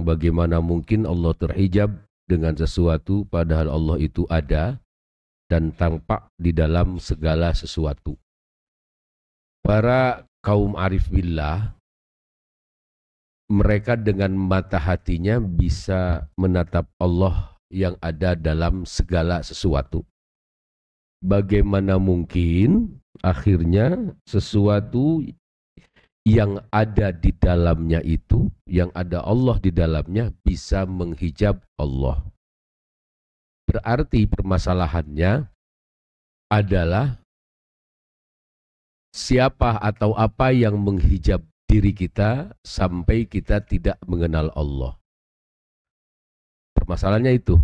bagaimana mungkin Allah terhijab dengan sesuatu padahal Allah itu ada dan tampak di dalam segala sesuatu. Para kaum arif billah, mereka dengan mata hatinya bisa menatap Allah yang ada dalam segala sesuatu. Bagaimana mungkin akhirnya sesuatu yang ada di dalamnya itu, yang ada Allah di dalamnya, bisa menghijab Allah. Berarti permasalahannya adalah siapa atau apa yang menghijab diri kita sampai kita tidak mengenal Allah. Permasalahannya itu,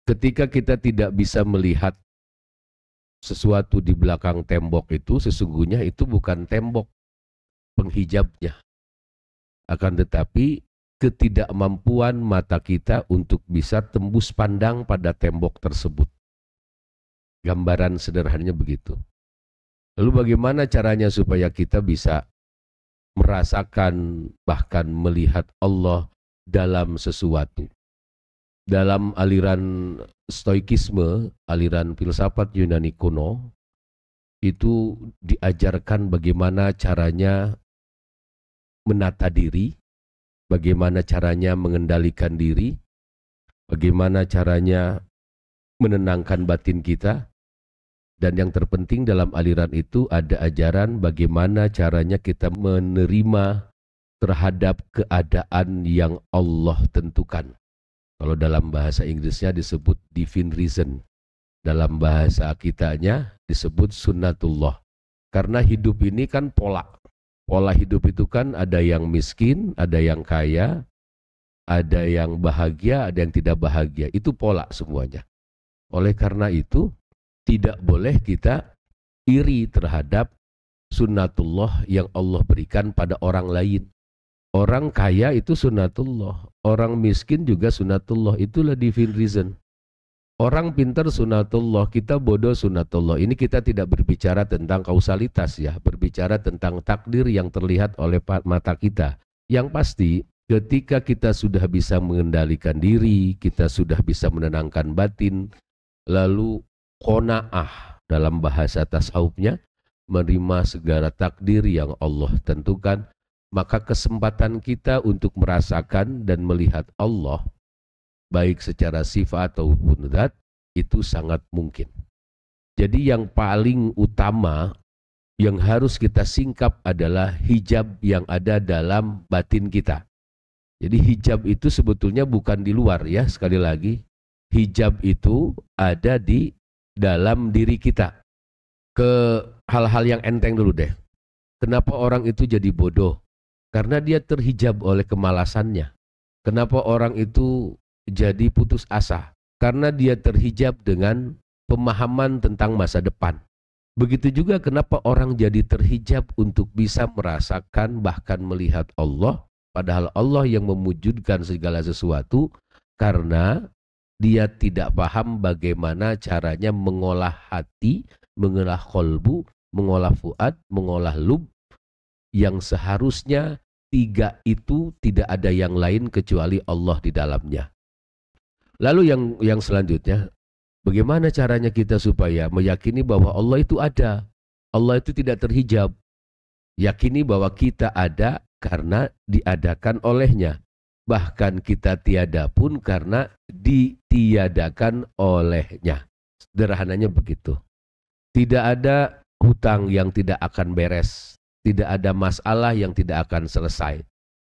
ketika kita tidak bisa melihat sesuatu di belakang tembok itu, sesungguhnya itu bukan tembok penghijabnya. Akan tetapi ketidakmampuan mata kita untuk bisa tembus pandang pada tembok tersebut. Gambaran sederhananya begitu. Lalu bagaimana caranya supaya kita bisa merasakan bahkan melihat Allah dalam sesuatu? Dalam aliran stoikisme, aliran filsafat Yunani kuno, itu diajarkan bagaimana caranya menata diri, bagaimana caranya mengendalikan diri, bagaimana caranya menenangkan batin kita, dan yang terpenting dalam aliran itu ada ajaran bagaimana caranya kita menerima terhadap keadaan yang Allah tentukan. Kalau dalam bahasa Inggrisnya disebut divine reason, dalam bahasa kitanya disebut sunnatullah. Karena hidup ini kan pola. Pola hidup itu kan ada yang miskin, ada yang kaya, ada yang bahagia, ada yang tidak bahagia. Itu pola semuanya. Oleh karena itu, tidak boleh kita iri terhadap sunnatullah yang Allah berikan pada orang lain. Orang kaya itu sunnatullah, orang miskin juga sunnatullah, itulah divine reason. Orang pintar sunnatullah, kita bodoh sunnatullah. Ini kita tidak berbicara tentang kausalitas ya, berbicara tentang takdir yang terlihat oleh mata kita. Yang pasti ketika kita sudah bisa mengendalikan diri, kita sudah bisa menenangkan batin, lalu qanaah dalam bahasa tasawufnya, menerima segala takdir yang Allah tentukan, maka kesempatan kita untuk merasakan dan melihat Allah baik secara sifat ataupun zat, itu sangat mungkin. Jadi yang paling utama yang harus kita singkap adalah hijab yang ada dalam batin kita. Jadi hijab itu sebetulnya bukan di luar ya, sekali lagi. Hijab itu ada di dalam diri kita. Ke hal-hal yang enteng dulu deh. Kenapa orang itu jadi bodoh? Karena dia terhijab oleh kemalasannya. Kenapa orang itu jadi putus asa? Karena dia terhijab dengan pemahaman tentang masa depan. Begitu juga kenapa orang jadi terhijab untuk bisa merasakan bahkan melihat Allah, padahal Allah yang mewujudkan segala sesuatu, karena dia tidak paham bagaimana caranya mengolah hati, mengolah kolbu, mengolah fuad, mengolah lub, yang seharusnya tiga itu tidak ada yang lain kecuali Allah di dalamnya. Lalu yang selanjutnya, bagaimana caranya kita supaya meyakini bahwa Allah itu ada, Allah itu tidak terhijab. Yakini bahwa kita ada karena diadakan olehnya. Bahkan kita tiada pun karena ditiadakan olehnya. Sederhananya begitu. Tidak ada hutang yang tidak akan beres. Tidak ada masalah yang tidak akan selesai.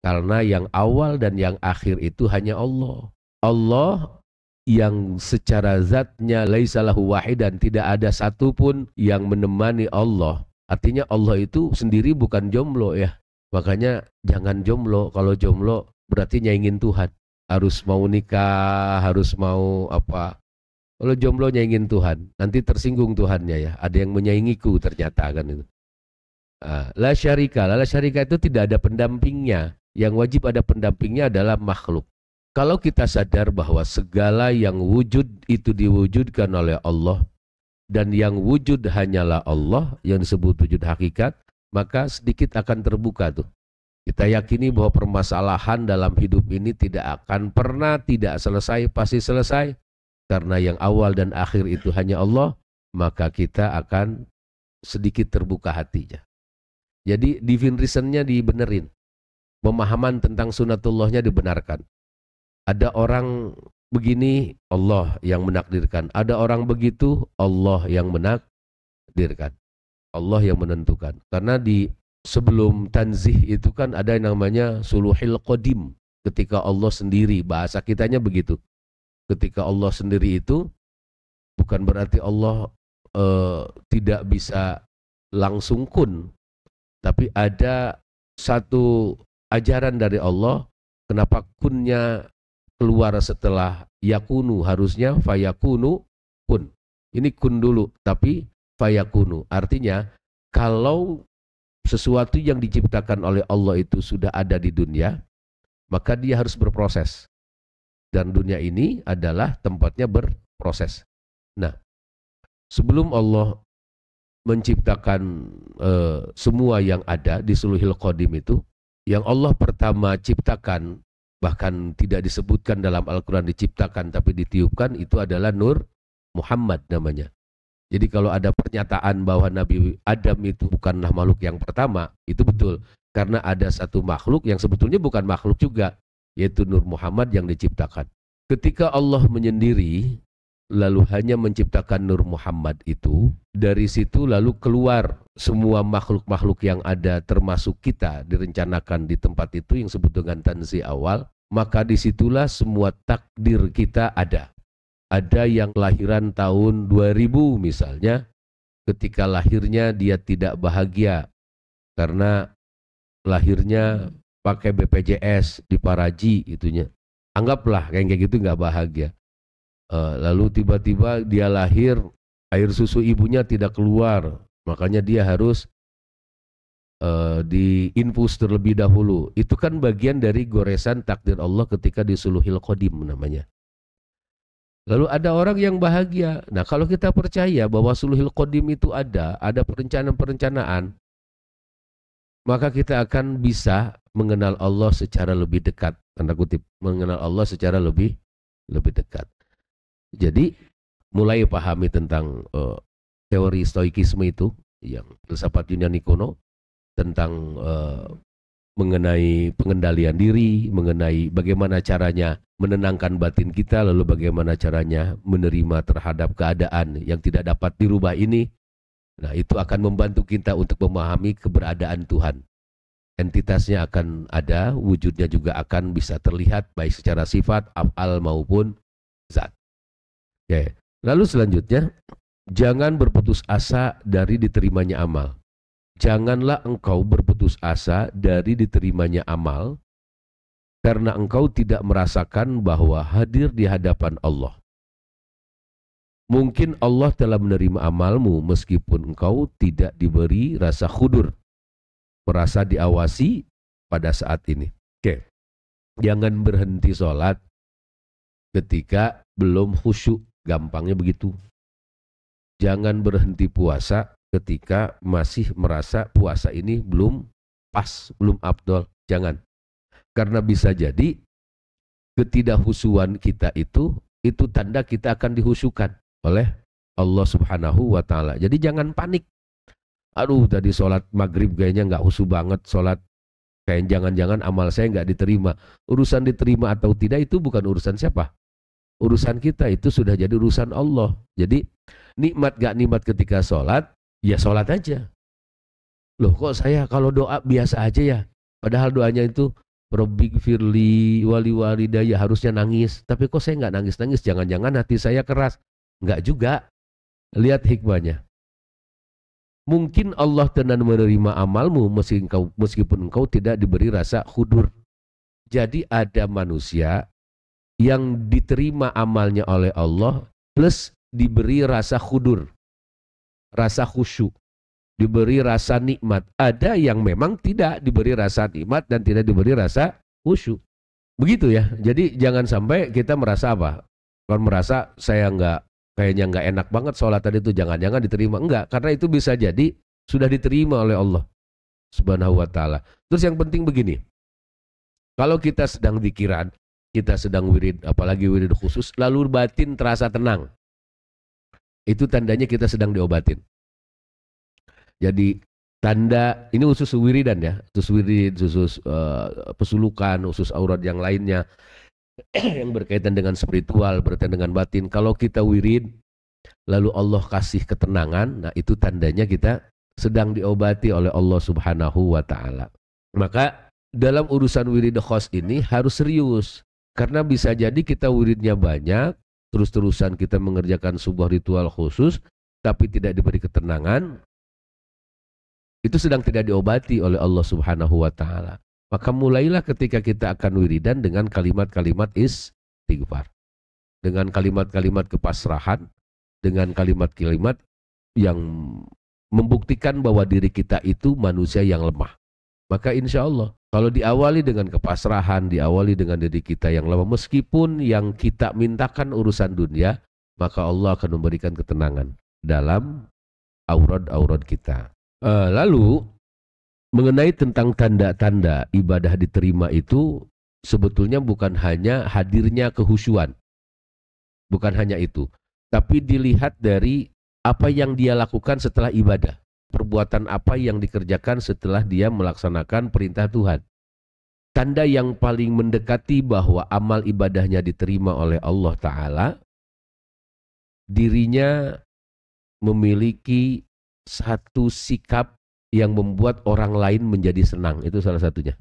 Karena yang awal dan yang akhir itu hanya Allah. Allah yang secara zatnya laisalahu wahidan, tidak ada satupun yang menemani Allah. Artinya Allah itu sendiri bukan jomblo ya. Makanya jangan jomblo. Kalau jomblo berarti nyaingin Tuhan. Harus mau nikah, harus mau apa. Kalau jomblo nyaingin Tuhan, nanti tersinggung Tuhannya ya. Ada yang menyaingiku ternyata kan itu. La syarika. La syarika itu tidak ada pendampingnya. Yang wajib ada pendampingnya adalah makhluk. Kalau kita sadar bahwa segala yang wujud itu diwujudkan oleh Allah, dan yang wujud hanyalah Allah, yang disebut wujud hakikat, maka sedikit akan terbuka tuh. Kita yakini bahwa permasalahan dalam hidup ini tidak akan pernah tidak selesai, pasti selesai. Karena yang awal dan akhir itu hanya Allah, maka kita akan sedikit terbuka hatinya. Jadi divine reason-nya dibenerin. Pemahaman tentang sunatullahnya dibenarkan. Ada orang begini, Allah yang menakdirkan. Ada orang begitu, Allah yang menakdirkan. Allah yang menentukan. Karena di sebelum tanzih itu kan ada yang namanya suluhil qadim. Ketika Allah sendiri, bahasa kitanya begitu. Ketika Allah sendiri itu bukan berarti Allah tidak bisa langsung kun. Tapi ada satu ajaran dari Allah, kenapa kunnya keluar setelah yakunu, harusnya fayakunu kun. Ini kun dulu, tapi fayakunu. Artinya, kalau sesuatu yang diciptakan oleh Allah itu sudah ada di dunia, maka dia harus berproses. Dan dunia ini adalah tempatnya berproses. Nah, sebelum Allah menciptakan semua yang ada di Suluhil Qadim itu, yang Allah pertama ciptakan, bahkan tidak disebutkan dalam Al-Quran diciptakan tapi ditiupkan, itu adalah Nur Muhammad namanya. Jadi kalau ada pernyataan bahwa Nabi Adam itu bukanlah makhluk yang pertama, itu betul. Karena ada satu makhluk yang sebetulnya bukan makhluk juga, yaitu Nur Muhammad yang diciptakan. Ketika Allah menyendiri, lalu hanya menciptakan Nur Muhammad itu, dari situ lalu keluar semua makhluk-makhluk yang ada termasuk kita direncanakan di tempat itu yang disebut dengan tanzih awal, maka disitulah semua takdir kita ada. Ada yang kelahiran tahun 2000 misalnya, ketika lahirnya dia tidak bahagia karena lahirnya pakai BPJS di Paraji itunya. Anggaplah kayak gitu nggak bahagia. Lalu tiba-tiba dia lahir, air susu ibunya tidak keluar, makanya dia harus diinfus terlebih dahulu. Itu kan bagian dari goresan takdir Allah ketika di Suluhil Qadim namanya. Lalu ada orang yang bahagia. Nah, kalau kita percaya bahwa Suluhil Qadim itu ada perencanaan-perencanaan, maka kita akan bisa mengenal Allah secara lebih dekat. Tanda kutip, mengenal Allah secara lebih dekat. Jadi mulai pahami tentang teori stoikisme itu, yang filsafat Yunani kuno, tentang mengenai pengendalian diri, mengenai bagaimana caranya menenangkan batin kita, lalu bagaimana caranya menerima terhadap keadaan yang tidak dapat dirubah ini. Nah, itu akan membantu kita untuk memahami keberadaan Tuhan. Entitasnya akan ada, wujudnya juga akan bisa terlihat baik secara sifat, af'al maupun zat. Oke. Lalu selanjutnya, jangan berputus asa dari diterimanya amal. Janganlah engkau berputus asa dari diterimanya amal, karena engkau tidak merasakan bahwa hadir di hadapan Allah. Mungkin Allah telah menerima amalmu meskipun engkau tidak diberi rasa khudur, merasa diawasi pada saat ini. Oke. Jangan berhenti sholat ketika belum khusyuk, gampangnya begitu. Jangan berhenti puasa ketika masih merasa puasa ini belum pas, belum afdol. Jangan. Karena bisa jadi ketidakhusuan kita itu tanda kita akan dihusukan oleh Allah Subhanahu wa ta'ala. Jadi jangan panik. Aduh, tadi sholat maghrib kayaknya nggak khusyuk banget, sholat kayak jangan-jangan amal saya nggak diterima. Urusan diterima atau tidak itu bukan urusan siapa? Urusan kita, itu sudah jadi urusan Allah. Jadi nikmat gak nikmat ketika sholat, ya sholat aja. Loh, kok saya kalau doa biasa aja ya? Padahal doanya itu Rabbighfirli wali walidayya, harusnya nangis. Tapi kok saya nggak nangis-nangis? Jangan-jangan hati saya keras. Nggak juga. Lihat hikmahnya. Mungkin Allah telah menerima amalmu meskipun engkau tidak diberi rasa khudur. Jadi ada manusia yang diterima amalnya oleh Allah plus diberi rasa khudur, rasa khusyuk, diberi rasa nikmat. Ada yang memang tidak diberi rasa nikmat dan tidak diberi rasa khusyuk. Begitu ya. Jadi jangan sampai kita merasa apa? Kalau merasa saya kayaknya nggak enak banget sholat tadi itu, jangan-jangan diterima. Enggak, karena itu bisa jadi sudah diterima oleh Allah. Subhanahu wa ta'ala. Terus yang penting begini, kalau kita sedang dzikiran, kita sedang wirid, apalagi wirid khusus, lalu batin terasa tenang, itu tandanya kita sedang diobatin. Jadi tanda, ini khusus wiridan ya, khusus wirid, khusus pesulukan, khusus aurat yang lainnya, yang berkaitan dengan spiritual, berkaitan dengan batin. Kalau kita wirid, lalu Allah kasih ketenangan, nah itu tandanya kita sedang diobati oleh Allah Subhanahu wa ta'ala. Maka dalam urusan wirid khos ini harus serius, karena bisa jadi kita wiridnya banyak, terus-terusan kita mengerjakan sebuah ritual khusus, tapi tidak diberi ketenangan, itu sedang tidak diobati oleh Allah Subhanahu wa ta'ala. Maka mulailah ketika kita akan wiridan dengan kalimat-kalimat istighfar, dengan kalimat-kalimat kepasrahan, dengan kalimat-kalimat yang membuktikan bahwa diri kita itu manusia yang lemah. Maka insya Allah, kalau diawali dengan kepasrahan, diawali dengan diri kita yang lemah, meskipun yang kita mintakan urusan dunia, maka Allah akan memberikan ketenangan dalam aurat-aurat kita. Lalu, mengenai tentang tanda-tanda ibadah diterima itu, sebetulnya bukan hanya hadirnya kehusyuan. Bukan hanya itu. Tapi dilihat dari apa yang dia lakukan setelah ibadah. Perbuatan apa yang dikerjakan setelah dia melaksanakan perintah Tuhan. Tanda yang paling mendekati bahwa amal ibadahnya diterima oleh Allah Ta'ala, dirinya memiliki satu sikap yang membuat orang lain menjadi senang. Itu salah satunya.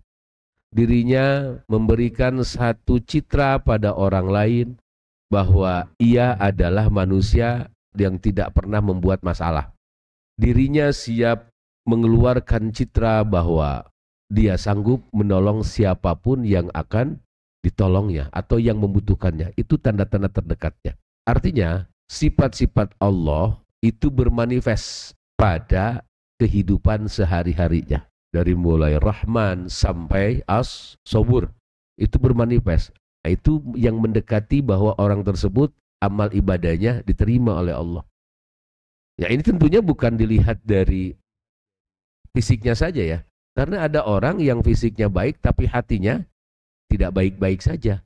Dirinya memberikan satu citra pada orang lain bahwa ia adalah manusia yang tidak pernah membuat masalah. Dirinya siap mengeluarkan citra bahwa dia sanggup menolong siapapun yang akan ditolongnya atau yang membutuhkannya. Itu tanda-tanda terdekatnya. Artinya, sifat-sifat Allah itu bermanifest pada kehidupan sehari-harinya. Dari mulai Rahman sampai As-Sabur. Itu bermanifest. Nah, itu yang mendekati bahwa orang tersebut amal ibadahnya diterima oleh Allah. Ya, ini tentunya bukan dilihat dari fisiknya saja ya. Karena ada orang yang fisiknya baik tapi hatinya tidak baik-baik saja.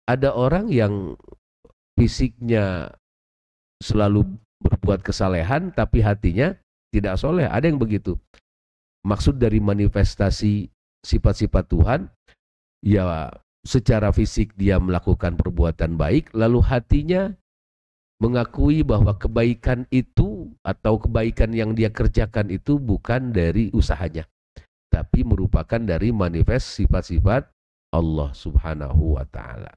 Ada orang yang fisiknya selalu berbuat kesalehan tapi hatinya tidak soleh. Ada yang begitu. Maksud dari manifestasi sifat-sifat Tuhan, ya secara fisik dia melakukan perbuatan baik, lalu hatinya mengakui bahwa kebaikan itu atau kebaikan yang dia kerjakan itu bukan dari usahanya, tapi merupakan dari manifest sifat-sifat Allah Subhanahu wa ta'ala.